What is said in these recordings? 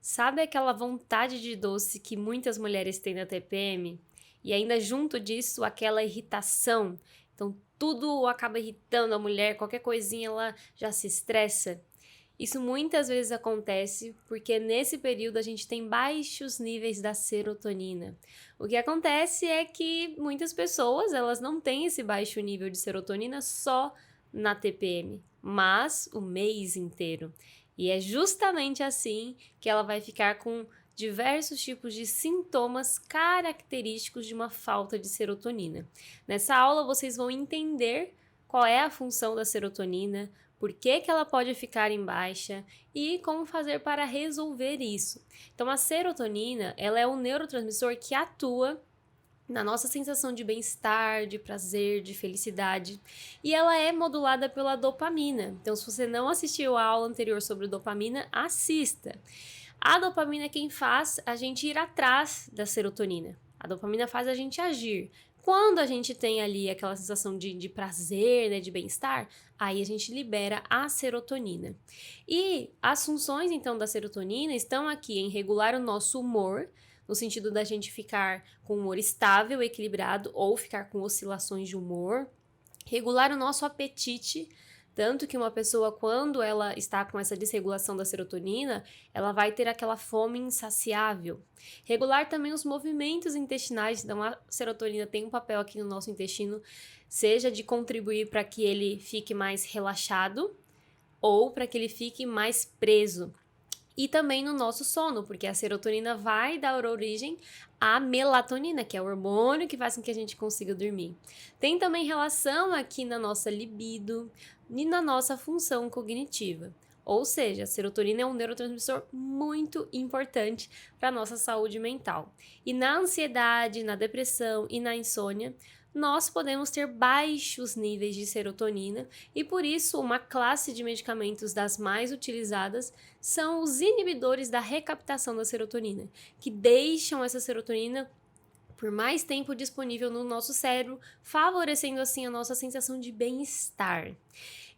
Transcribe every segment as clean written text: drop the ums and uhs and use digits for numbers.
Sabe aquela vontade de doce que muitas mulheres têm na TPM? E ainda junto disso, aquela irritação. Então, tudo acaba irritando a mulher, qualquer coisinha ela já se estressa. Isso muitas vezes acontece porque nesse período a gente tem baixos níveis da serotonina. O que acontece é que muitas pessoas, elas não têm esse baixo nível de serotonina só na TPM, mas o mês inteiro. E é justamente assim que ela vai ficar com diversos tipos de sintomas característicos de uma falta de serotonina. Nessa aula vocês vão entender qual é a função da serotonina, por que ela pode ficar em baixa e como fazer para resolver isso. Então, a serotonina, ela é um neurotransmissor que atua na nossa sensação de bem-estar, de prazer, de felicidade, e ela é modulada pela dopamina. Então, se você não assistiu a aula anterior sobre dopamina, assista. A dopamina é quem faz a gente ir atrás da serotonina. A dopamina faz a gente agir. Quando a gente tem ali aquela sensação de prazer, né, de bem-estar, aí a gente libera a serotonina. E as funções, então, da serotonina estão aqui em regular o nosso humor, no sentido da gente ficar com humor estável, equilibrado, ou ficar com oscilações de humor, regular o nosso apetite. Tanto que uma pessoa, quando ela está com essa desregulação da serotonina, ela vai ter aquela fome insaciável. Regular também os movimentos intestinais, então a serotonina tem um papel aqui no nosso intestino, seja de contribuir para que ele fique mais relaxado ou para que ele fique mais preso. E também no nosso sono, porque a serotonina vai dar origem à melatonina, que é o hormônio que faz com que a gente consiga dormir. Tem também relação aqui na nossa libido e na nossa função cognitiva. Ou seja, a serotonina é um neurotransmissor muito importante para a nossa saúde mental. E na ansiedade, na depressão e na insônia, nós podemos ter baixos níveis de serotonina e, por isso, uma classe de medicamentos das mais utilizadas são os inibidores da recaptação da serotonina, que deixam essa serotonina por mais tempo disponível no nosso cérebro, favorecendo assim a nossa sensação de bem-estar.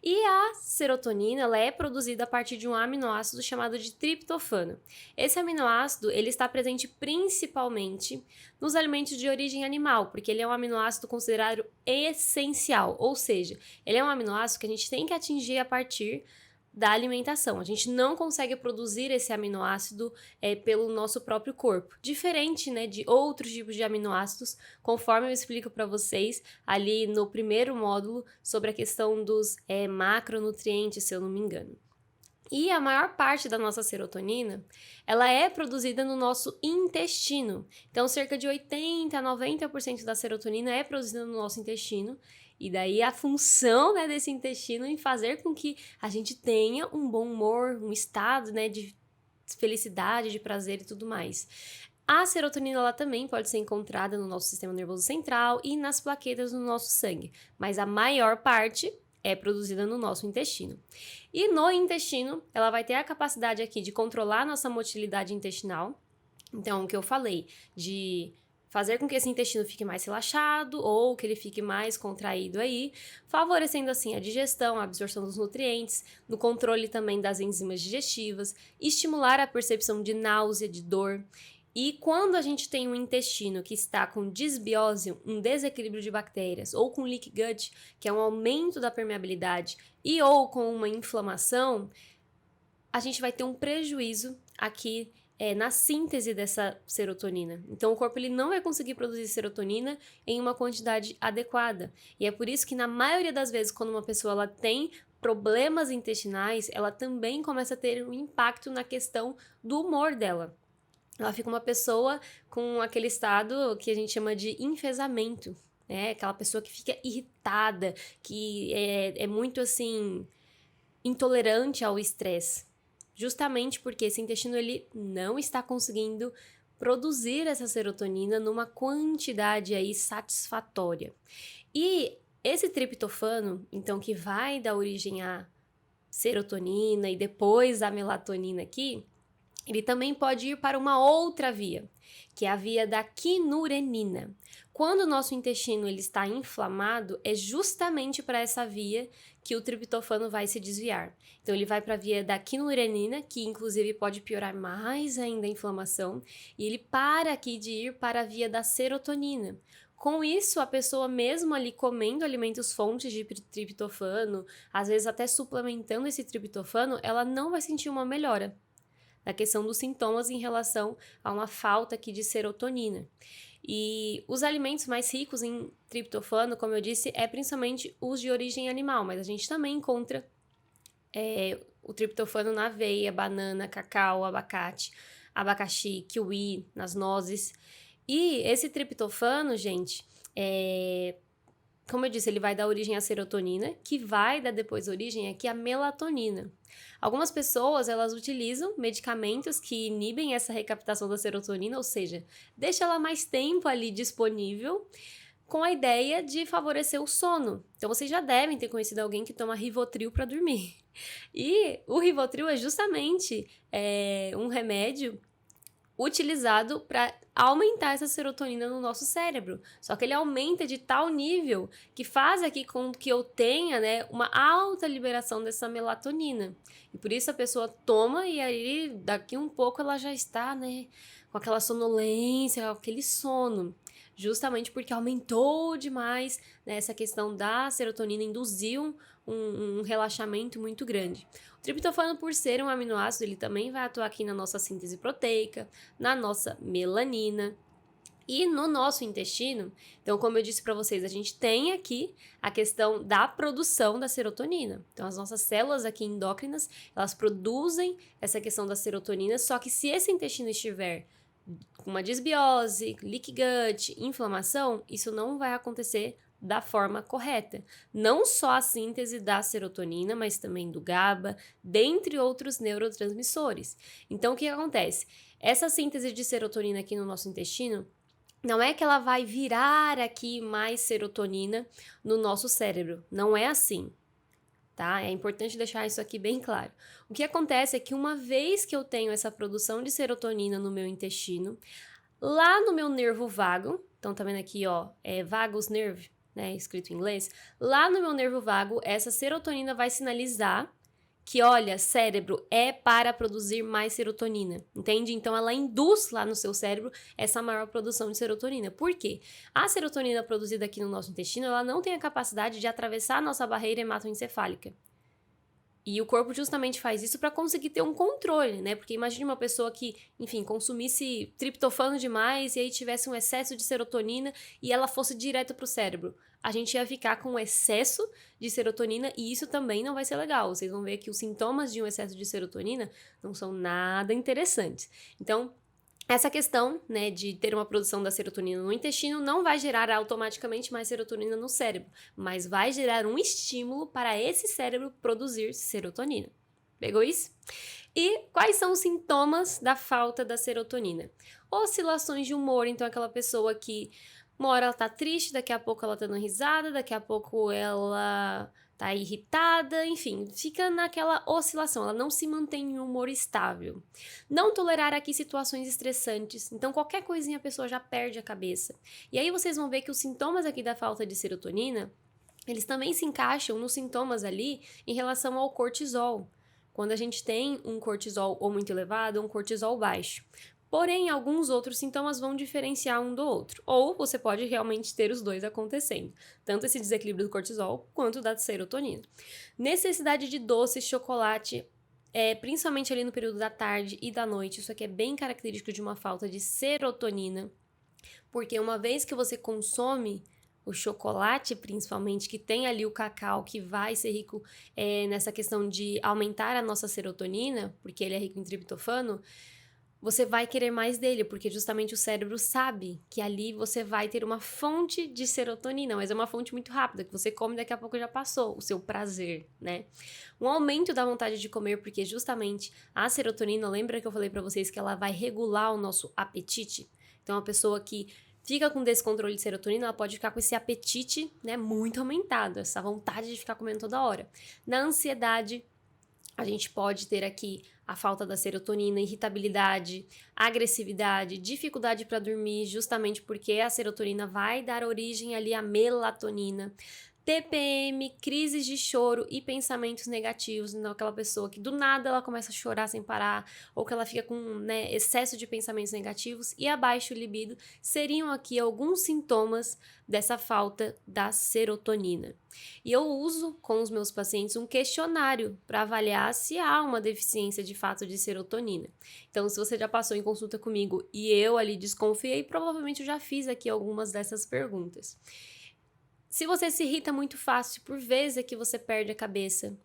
E a serotonina, ela é produzida a partir de um aminoácido chamado de triptofano. Esse aminoácido, ele está presente principalmente nos alimentos de origem animal, porque ele é um aminoácido considerado essencial, ou seja, ele é um aminoácido que a gente tem que atingir a partir da alimentação. A gente não consegue produzir esse aminoácido pelo nosso próprio corpo. Diferente, né, de outros tipos de aminoácidos, conforme eu explico para vocês ali no primeiro módulo sobre a questão dos macronutrientes, se eu não me engano. E a maior parte da nossa serotonina, ela é produzida no nosso intestino. Então, cerca de 80 a 90% da serotonina é produzida no nosso intestino. E daí a função, né, desse intestino em fazer com que a gente tenha um bom humor, um estado, né, de felicidade, de prazer e tudo mais. A serotonina, ela também pode ser encontrada no nosso sistema nervoso central e nas plaquetas do nosso sangue. Mas a maior parte é produzida no nosso intestino. E no intestino, ela vai ter a capacidade aqui de controlar a nossa motilidade intestinal. Então, o que eu falei, de fazer com que esse intestino fique mais relaxado ou que ele fique mais contraído aí, favorecendo assim a digestão, a absorção dos nutrientes, no controle também das enzimas digestivas, estimular a percepção de náusea, de dor. E quando a gente tem um intestino que está com disbiose, um desequilíbrio de bactérias, ou com leaky gut, que é um aumento da permeabilidade, e ou com uma inflamação, a gente vai ter um prejuízo aqui na síntese dessa serotonina. Então, o corpo ele não vai conseguir produzir serotonina em uma quantidade adequada. E é por isso que, na maioria das vezes, quando uma pessoa ela tem problemas intestinais, ela também começa a ter um impacto na questão do humor dela. Ela fica uma pessoa com aquele estado que a gente chama de enfesamento, né? Aquela pessoa que fica irritada, que é muito, assim, intolerante ao estresse. Justamente porque esse intestino ele não está conseguindo produzir essa serotonina numa quantidade aí satisfatória. E esse triptofano, então, que vai dar origem à serotonina e depois à melatonina aqui, ele também pode ir para uma outra via, que é a via da quinurenina. Quando o nosso intestino ele está inflamado, é justamente para essa via que o triptofano vai se desviar. Então, ele vai para a via da quinurenina, que inclusive pode piorar mais ainda a inflamação, e ele para aqui de ir para a via da serotonina. Com isso, a pessoa mesmo ali comendo alimentos fontes de triptofano, às vezes até suplementando esse triptofano, ela não vai sentir uma melhora na questão dos sintomas em relação a uma falta aqui de serotonina. E os alimentos mais ricos em triptofano, como eu disse, é principalmente os de origem animal, mas a gente também encontra o triptofano na aveia, banana, cacau, abacate, abacaxi, kiwi, nas nozes. E esse triptofano, gente, como eu disse, ele vai dar origem à serotonina, que vai dar depois origem aqui à melatonina. Algumas pessoas, elas utilizam medicamentos que inibem essa recaptação da serotonina, ou seja, deixa ela mais tempo ali disponível, com a ideia de favorecer o sono. Então, vocês já devem ter conhecido alguém que toma Rivotril para dormir. E o Rivotril é justamente um remédio utilizado para aumentar essa serotonina no nosso cérebro. Só que ele aumenta de tal nível que faz aqui com que eu tenha, né, uma alta liberação dessa melatonina. E por isso a pessoa toma e aí daqui um pouco ela já está, né, com aquela sonolência, com aquele sono. Justamente porque aumentou demais, né, essa questão da serotonina, induziu um relaxamento muito grande. O triptofano, por ser um aminoácido, ele também vai atuar aqui na nossa síntese proteica, na nossa melanina e no nosso intestino. Então, como eu disse para vocês, a gente tem aqui a questão da produção da serotonina. Então, as nossas células aqui endócrinas, elas produzem essa questão da serotonina, só que se esse intestino estiver com uma desbiose, leaky gut, inflamação, isso não vai acontecer da forma correta. Não só a síntese da serotonina, mas também do GABA, dentre outros neurotransmissores. Então, o que acontece? Essa síntese de serotonina aqui no nosso intestino, não é que ela vai virar aqui mais serotonina no nosso cérebro. Não é assim, tá? É importante deixar isso aqui bem claro. O que acontece é que uma vez que eu tenho essa produção de serotonina no meu intestino, lá no meu nervo vago, então tá vendo aqui, ó, vagus nerve, né, escrito em inglês, lá no meu nervo vago, essa serotonina vai sinalizar que, olha, cérebro é para produzir mais serotonina, entende? Então, ela induz lá no seu cérebro essa maior produção de serotonina. Por quê? A serotonina produzida aqui no nosso intestino, ela não tem a capacidade de atravessar a nossa barreira hematoencefálica. E o corpo justamente faz isso para conseguir ter um controle, né? Porque imagine uma pessoa que, enfim, consumisse triptofano demais e aí tivesse um excesso de serotonina e ela fosse direto para o cérebro. A gente ia ficar com um excesso de serotonina e isso também não vai ser legal. Vocês vão ver que os sintomas de um excesso de serotonina não são nada interessantes. Então, essa questão, né, de ter uma produção da serotonina no intestino não vai gerar automaticamente mais serotonina no cérebro, mas vai gerar um estímulo para esse cérebro produzir serotonina. Pegou isso? E quais são os sintomas da falta da serotonina? Oscilações de humor, então aquela pessoa que uma hora ela tá triste, daqui a pouco ela tá dando risada, daqui a pouco ela tá irritada, enfim, fica naquela oscilação, ela não se mantém em um humor estável. Não tolerar aqui situações estressantes, então qualquer coisinha a pessoa já perde a cabeça. E aí vocês vão ver que os sintomas aqui da falta de serotonina, eles também se encaixam nos sintomas ali em relação ao cortisol. Quando a gente tem um cortisol ou muito elevado ou um cortisol baixo. Porém, alguns outros sintomas vão diferenciar um do outro. Ou você pode realmente ter os dois acontecendo. Tanto esse desequilíbrio do cortisol, quanto da serotonina. Necessidade de doce, chocolate, principalmente ali no período da tarde e da noite. Isso aqui é bem característico de uma falta de serotonina. Porque uma vez que você consome o chocolate, principalmente, que tem ali o cacau, que vai ser rico nessa questão de aumentar a nossa serotonina, porque ele é rico em triptofano, você vai querer mais dele, porque justamente o cérebro sabe que ali você vai ter uma fonte de serotonina, mas é uma fonte muito rápida, que você come e daqui a pouco já passou o seu prazer, né? Um aumento da vontade de comer, porque justamente a serotonina, lembra que eu falei pra vocês que ela vai regular o nosso apetite? Então, uma pessoa que fica com descontrole de serotonina, ela pode ficar com esse apetite, né, muito aumentado, essa vontade de ficar comendo toda hora. Na ansiedade, a gente pode ter aqui a falta da serotonina, irritabilidade, agressividade, dificuldade para dormir, justamente porque a serotonina vai dar origem ali à melatonina. TPM, crises de choro e pensamentos negativos, então aquela pessoa que do nada ela começa a chorar sem parar, ou que ela fica com, né, excesso de pensamentos negativos, e a baixo libido seriam aqui alguns sintomas dessa falta da serotonina. E eu uso com os meus pacientes um questionário para avaliar se há uma deficiência de fato de serotonina. Então, se você já passou em consulta comigo e eu ali desconfiei, provavelmente eu já fiz aqui algumas dessas perguntas. Se você se irrita muito fácil, por vezes é que você perde a cabeça.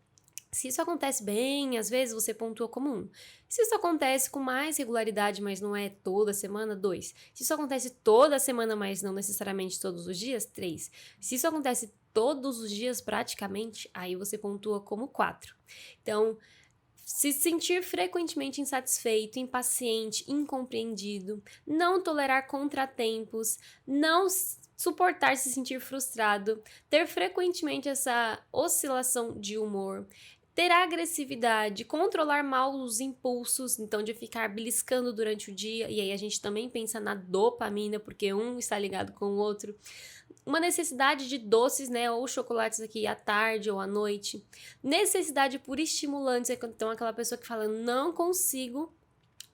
Se isso acontece bem, às vezes você pontua como 1. Se isso acontece com mais regularidade, mas não é toda semana, 2. Se isso acontece toda semana, mas não necessariamente todos os dias, 3. Se isso acontece todos os dias praticamente, aí você pontua como 4. Então, se sentir frequentemente insatisfeito, impaciente, incompreendido, não tolerar contratempos, não suportar se sentir frustrado, ter frequentemente essa oscilação de humor, ter agressividade, controlar mal os impulsos, então de ficar beliscando durante o dia, e aí a gente também pensa na dopamina, porque um está ligado com o outro. Uma necessidade de doces, né, ou chocolates aqui à tarde ou à noite. Necessidade por estimulantes, então aquela pessoa que fala, não consigo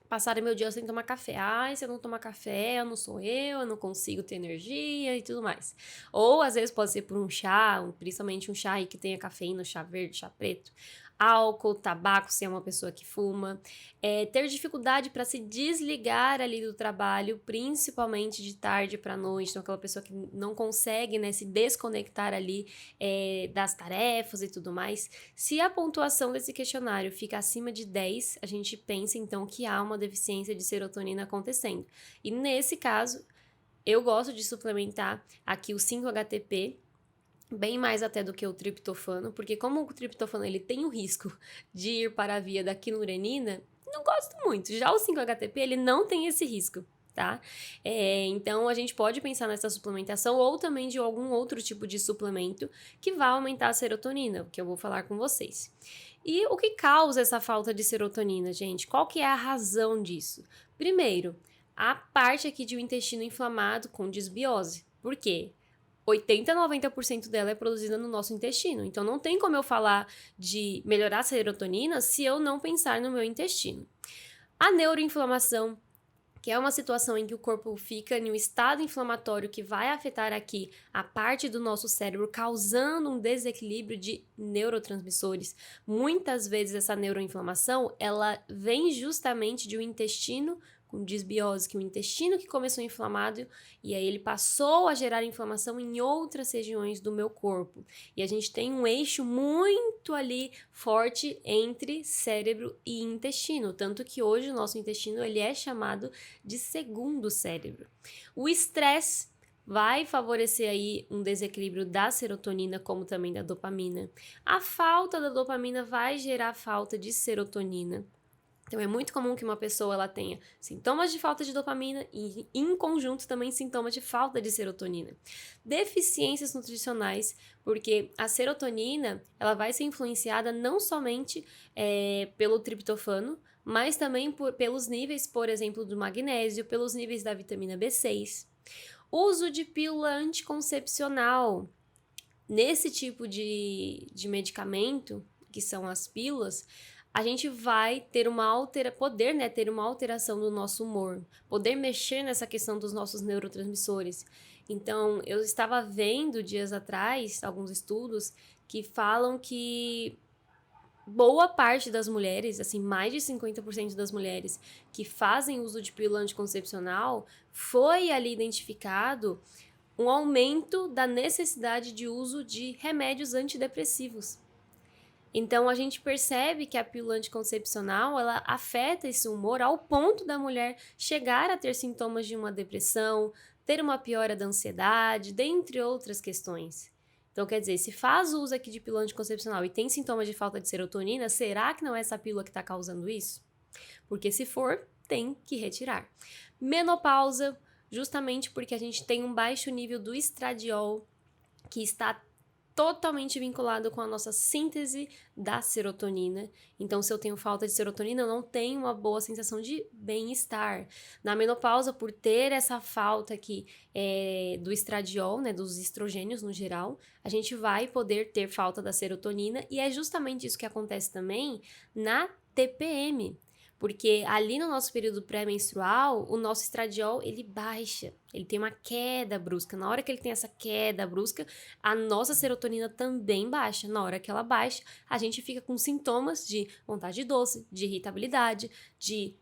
passar o meu dia sem tomar café. Ai, se eu não tomar café, eu não sou eu não consigo ter energia e tudo mais. Ou, às vezes, pode ser por um chá, principalmente um chá aí que tenha cafeína, chá verde, chá preto. Álcool, tabaco, se é uma pessoa que fuma. Ter dificuldade para se desligar ali do trabalho, principalmente de tarde para noite. Então, aquela pessoa que não consegue, né, se desconectar ali das tarefas e tudo mais. Se a pontuação desse questionário fica acima de 10, a gente pensa então que há uma deficiência de serotonina acontecendo. E nesse caso, eu gosto de suplementar aqui o 5-HTP, bem mais até do que o triptofano, porque como o triptofano ele tem o risco de ir para a via da quinurenina, não gosto muito. Já o 5-HTP ele não tem esse risco. Tá? Então, a gente pode pensar nessa suplementação ou também de algum outro tipo de suplemento que vai aumentar a serotonina, que eu vou falar com vocês. E o que causa essa falta de serotonina, gente? Qual que é a razão disso? Primeiro, a parte aqui de um intestino inflamado com desbiose. Por quê? 80 a 90% dela é produzida no nosso intestino. Então, não tem como eu falar de melhorar a serotonina se eu não pensar no meu intestino. A neuroinflamação, que é uma situação em que o corpo fica em um estado inflamatório que vai afetar aqui a parte do nosso cérebro, causando um desequilíbrio de neurotransmissores. Muitas vezes essa neuroinflamação, ela vem justamente de um intestino com desbiose, que o intestino que começou inflamado e aí ele passou a gerar inflamação em outras regiões do meu corpo. E a gente tem um eixo muito ali forte entre cérebro e intestino, tanto que hoje o nosso intestino ele é chamado de segundo cérebro. O estresse vai favorecer aí um desequilíbrio da serotonina, como também da dopamina. A falta da dopamina vai gerar falta de serotonina. Então, é muito comum que uma pessoa ela tenha sintomas de falta de dopamina e, em conjunto, também sintomas de falta de serotonina. Deficiências nutricionais, porque a serotonina ela vai ser influenciada não somente pelo triptofano, mas também pelos níveis, por exemplo, do magnésio, pelos níveis da vitamina B6. Uso de pílula anticoncepcional. Nesse tipo de medicamento, que são as pílulas, a gente vai ter ter uma alteração do nosso humor, poder mexer nessa questão dos nossos neurotransmissores. Então, eu estava vendo dias atrás alguns estudos que falam que boa parte das mulheres, assim, mais de 50% das mulheres que fazem uso de pílula anticoncepcional, foi ali identificado um aumento da necessidade de uso de remédios antidepressivos. Então, a gente percebe que a pílula anticoncepcional, ela afeta esse humor ao ponto da mulher chegar a ter sintomas de uma depressão, ter uma piora da ansiedade, dentre outras questões. Então, quer dizer, se faz uso aqui de pílula anticoncepcional e tem sintomas de falta de serotonina, será que não é essa pílula que está causando isso? Porque se for, tem que retirar. Menopausa, justamente porque a gente tem um baixo nível do estradiol, que está totalmente vinculado com a nossa síntese da serotonina. Então, se eu tenho falta de serotonina, eu não tenho uma boa sensação de bem-estar. Na menopausa, por ter essa falta aqui do estradiol, né, dos estrogênios no geral, a gente vai poder ter falta da serotonina, e é justamente isso que acontece também na TPM. Porque ali no nosso período pré-menstrual, o nosso estradiol, ele baixa, ele tem uma queda brusca. Na hora que ele tem essa queda brusca, a nossa serotonina também baixa. Na hora que ela baixa, a gente fica com sintomas de vontade de doce, de irritabilidade, de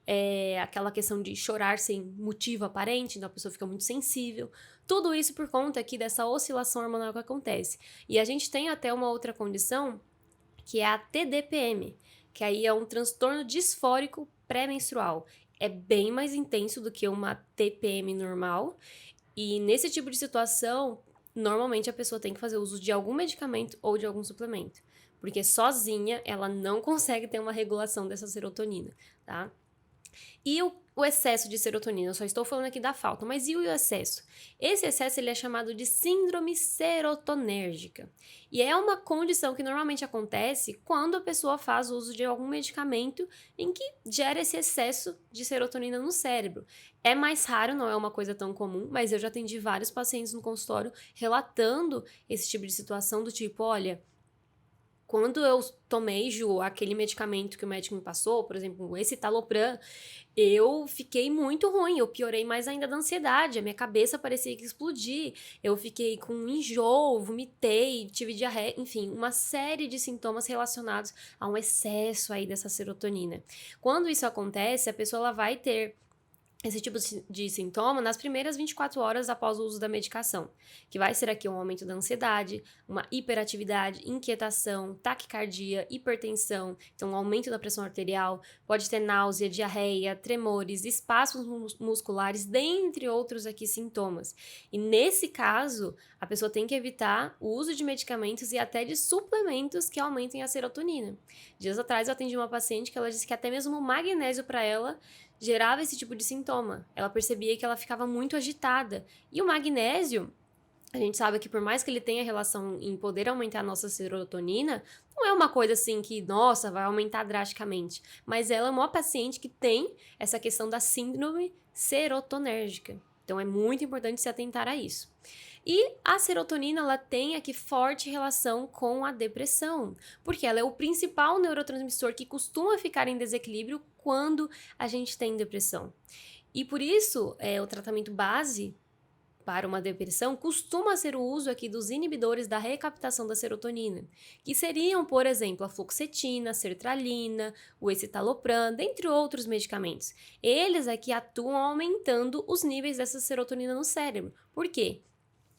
aquela questão de chorar sem motivo aparente, então a pessoa fica muito sensível. Tudo isso por conta aqui dessa oscilação hormonal que acontece. E a gente tem até uma outra condição, que é a TDPM, que aí é um transtorno disfórico pré-menstrual. É bem mais intenso do que uma TPM normal, e nesse tipo de situação, normalmente a pessoa tem que fazer uso de algum medicamento ou de algum suplemento, porque sozinha ela não consegue ter uma regulação dessa serotonina, tá? E o excesso de serotonina, eu só estou falando aqui da falta, mas e o excesso? Esse excesso ele é chamado de síndrome serotonérgica. E é uma condição que normalmente acontece quando a pessoa faz uso de algum medicamento em que gera esse excesso de serotonina no cérebro. É mais raro, não é uma coisa tão comum, mas eu já atendi vários pacientes no consultório relatando esse tipo de situação do tipo, olha, quando eu tomei, Ju, aquele medicamento que o médico me passou, por exemplo, esse Citalopram, eu fiquei muito ruim, eu piorei mais ainda da ansiedade, a minha cabeça parecia que ia explodir, eu fiquei com enjoo, vomitei, tive diarreia, enfim, uma série de sintomas relacionados a um excesso aí dessa serotonina. Quando isso acontece, a pessoa ela vai ter esse tipo de sintoma nas primeiras 24 horas após o uso da medicação, que vai ser aqui um aumento da ansiedade, uma hiperatividade, inquietação, taquicardia, hipertensão, então um aumento da pressão arterial, pode ter náusea, diarreia, tremores, espasmos musculares, dentre outros aqui sintomas. E nesse caso, a pessoa tem que evitar o uso de medicamentos e até de suplementos que aumentem a serotonina. Dias atrás eu atendi uma paciente que ela disse que até mesmo o magnésio para ela gerava esse tipo de sintoma. Ela percebia que ela ficava muito agitada. E o magnésio, a gente sabe que por mais que ele tenha relação em poder aumentar a nossa serotonina, não é uma coisa assim que, nossa, vai aumentar drasticamente. Mas ela é uma paciente que tem essa questão da síndrome serotonérgica. Então é muito importante se atentar a isso. E a serotonina, ela tem aqui forte relação com a depressão, porque ela é o principal neurotransmissor que costuma ficar em desequilíbrio quando a gente tem depressão. E por isso, o tratamento base para uma depressão costuma ser o uso aqui dos inibidores da recaptação da serotonina, que seriam, por exemplo, a fluoxetina, a sertralina, o escitalopram, dentre outros medicamentos. Eles aqui atuam aumentando os níveis dessa serotonina no cérebro. Por quê?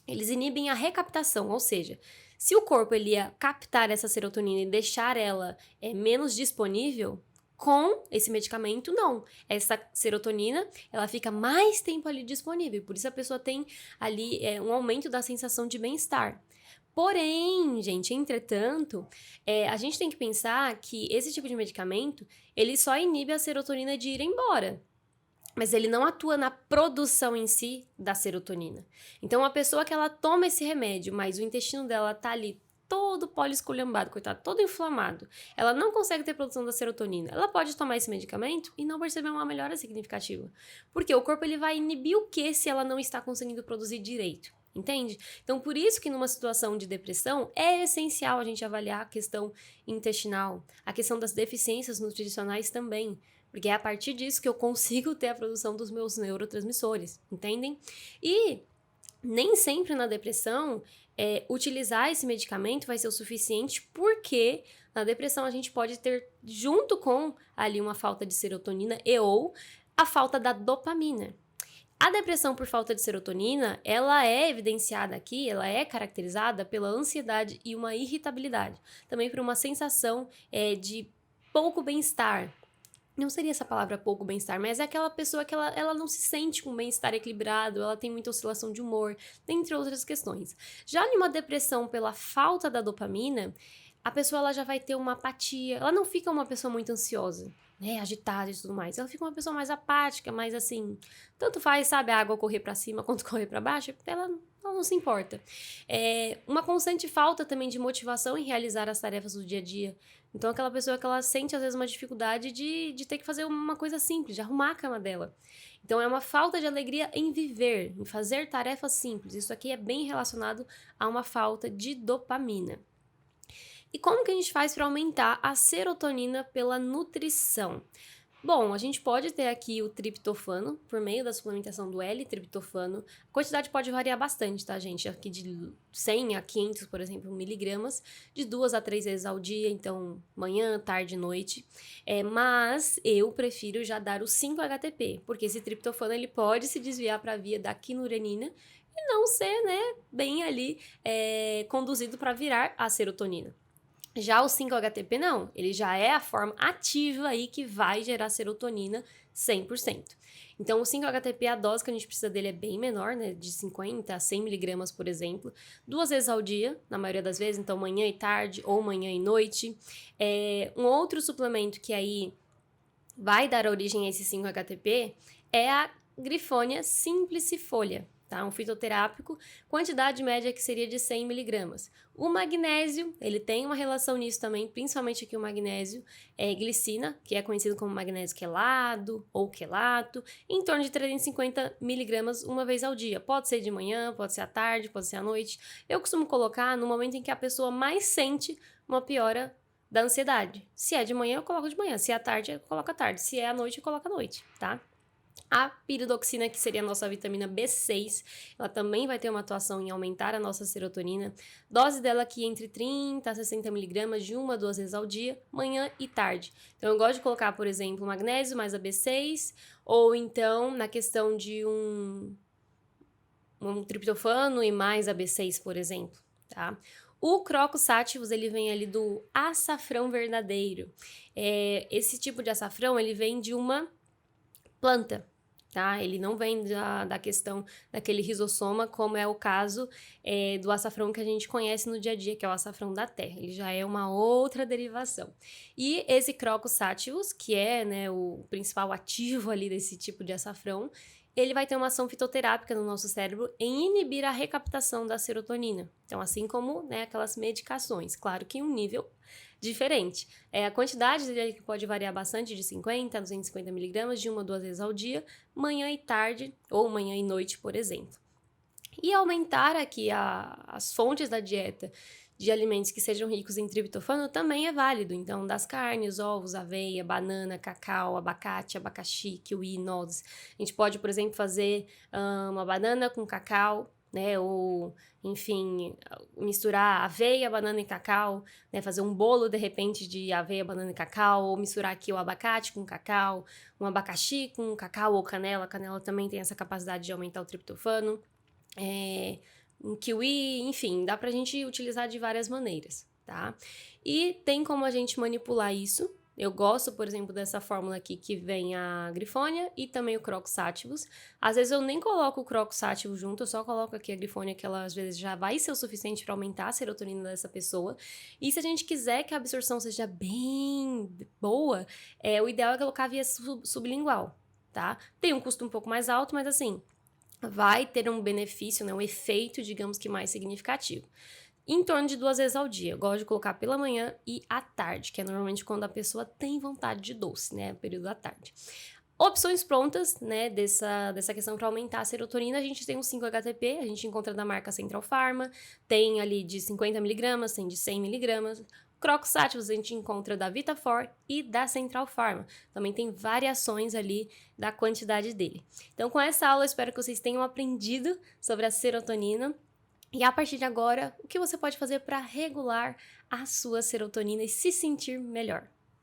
Eles inibem a recaptação, ou seja, se o corpo ele ia captar essa serotonina e deixar ela menos disponível, com esse medicamento, não. Essa serotonina, ela fica mais tempo ali disponível, por isso a pessoa tem ali um aumento da sensação de bem-estar. Porém, gente, entretanto, a gente tem que pensar que esse tipo de medicamento, ele só inibe a serotonina de ir embora, mas ele não atua na produção em si da serotonina. Então, a pessoa que ela toma esse remédio, mas o intestino dela tá ali todo poliesculhambado, coitado, todo inflamado, ela não consegue ter produção da serotonina. Ela pode tomar esse medicamento e não perceber uma melhora significativa. Porque o corpo ele vai inibir o que se ela não está conseguindo produzir direito? Entende? Então, por isso que numa situação de depressão, é essencial a gente avaliar a questão intestinal, a questão das deficiências nutricionais também, porque é a partir disso que eu consigo ter a produção dos meus neurotransmissores, entendem? E nem sempre na depressão, utilizar esse medicamento vai ser o suficiente, porque na depressão a gente pode ter, junto com ali uma falta de serotonina ou a falta da dopamina. A depressão por falta de serotonina, ela é evidenciada aqui, ela é caracterizada pela ansiedade e uma irritabilidade. Também por uma sensação de pouco bem-estar. Não seria essa palavra pouco bem-estar, mas é aquela pessoa que ela não se sente com bem-estar equilibrado, ela tem muita oscilação de humor, dentre outras questões. Já em uma depressão pela falta da dopamina, a pessoa ela já vai ter uma apatia, ela não fica uma pessoa muito ansiosa, né, agitada e tudo mais, ela fica uma pessoa mais apática, mais assim, tanto faz, sabe, a água correr pra cima quanto correr pra baixo, ela ela não se importa. Uma constante falta também de motivação em realizar as tarefas do dia a dia. Então, aquela pessoa que ela sente, às vezes, uma dificuldade de ter que fazer uma coisa simples, de arrumar a cama dela. Então, é uma falta de alegria em viver, em fazer tarefas simples. Isso aqui é bem relacionado a uma falta de dopamina. E como que a gente faz para aumentar a serotonina pela nutrição? Bom, a gente pode ter aqui o triptofano, por meio da suplementação do L-triptofano. A quantidade pode variar bastante, tá, gente? Aqui de 100 a 500, por exemplo, miligramas, de 2 a 3 vezes ao dia, então manhã, tarde e noite. Mas eu prefiro já dar o 5-HTP, porque esse triptofano ele pode se desviar para a via da quinurenina e não ser, né, bem ali conduzido para virar a serotonina. Já o 5-HTP não, ele já é a forma ativa aí que vai gerar serotonina 100%. Então, o 5-HTP, a dose que a gente precisa dele é bem menor, né, de 50 a 100 miligramas, por exemplo, 2 vezes ao dia, na maioria das vezes, então manhã e tarde ou manhã e noite. Um outro suplemento que aí vai dar origem a esse 5-HTP é a Grifônia simplicifolia. Tá? Um fitoterápico, quantidade média que seria de 100 miligramas. O magnésio, ele tem uma relação nisso também, principalmente aqui o magnésio, glicina, que é conhecido como magnésio quelado ou quelato, em torno de 350 miligramas uma vez ao dia. Pode ser de manhã, pode ser à tarde, pode ser à noite. Eu costumo colocar no momento em que a pessoa mais sente uma piora da ansiedade. Se é de manhã, eu coloco de manhã. Se é à tarde, eu coloco à tarde. Se é à noite, eu coloco à noite, tá? A piridoxina, que seria a nossa vitamina B6, ela também vai ter uma atuação em aumentar a nossa serotonina. Dose dela aqui entre 30 a 60 miligramas de 1 a 2 vezes ao dia, manhã e tarde. Então, eu gosto de colocar, por exemplo, magnésio mais a B6, ou então na questão de um triptofano e mais a B6, por exemplo, tá? O Crocus sativus, ele vem ali do açafrão verdadeiro. Esse tipo de açafrão, ele vem de uma planta, tá? Ele não vem da questão daquele rizossoma, como é o caso do açafrão que a gente conhece no dia a dia, que é o açafrão da terra. Ele já é uma outra derivação. E esse Crocus sativus, que é, né, o principal ativo ali desse tipo de açafrão, ele vai ter uma ação fitoterápica no nosso cérebro em inibir a recaptação da serotonina. Então, assim como, né, aquelas medicações. Claro que em um nível diferente. A quantidade dele que pode variar bastante, de 50 a 250 miligramas, de 1 a 2 vezes ao dia, manhã e tarde, ou manhã e noite, por exemplo. E aumentar aqui as fontes da dieta de alimentos que sejam ricos em triptofano também é válido. Então, das carnes, ovos, aveia, banana, cacau, abacate, abacaxi, kiwi, nozes. A gente pode, por exemplo, fazer uma banana com cacau, né? Ou, enfim, misturar aveia, banana e cacau, né? Fazer um bolo, de repente, de aveia, banana e cacau, ou misturar aqui o abacate com cacau, um abacaxi com cacau ou canela. A canela também tem essa capacidade de aumentar o triptofano. Um kiwi, enfim, dá pra gente utilizar de várias maneiras, tá? E tem como a gente manipular isso. Eu gosto, por exemplo, dessa fórmula aqui que vem a Grifônia e também o Crocus sativus. Às vezes eu nem coloco o Crocus sativus junto, eu só coloco aqui a Grifônia, que ela às vezes já vai ser o suficiente para aumentar a serotonina dessa pessoa. E se a gente quiser que a absorção seja bem boa, o ideal é colocar via sublingual, tá? Tem um custo um pouco mais alto, mas assim, vai ter um benefício, né, um efeito, digamos que mais significativo. Em torno de 2 vezes ao dia. Eu gosto de colocar pela manhã e à tarde, que é normalmente quando a pessoa tem vontade de doce, né, período da tarde. Opções prontas, né, dessa questão para aumentar a serotonina, a gente tem o 5-HTP, a gente encontra da marca Central Pharma, tem ali de 50 miligramas, tem de 100 miligramas. Crocus sativus a gente encontra da Vitafor e da Central Pharma. Também tem variações ali da quantidade dele. Então, com essa aula, eu espero que vocês tenham aprendido sobre a serotonina. E a partir de agora, o que você pode fazer para regular a sua serotonina e se sentir melhor?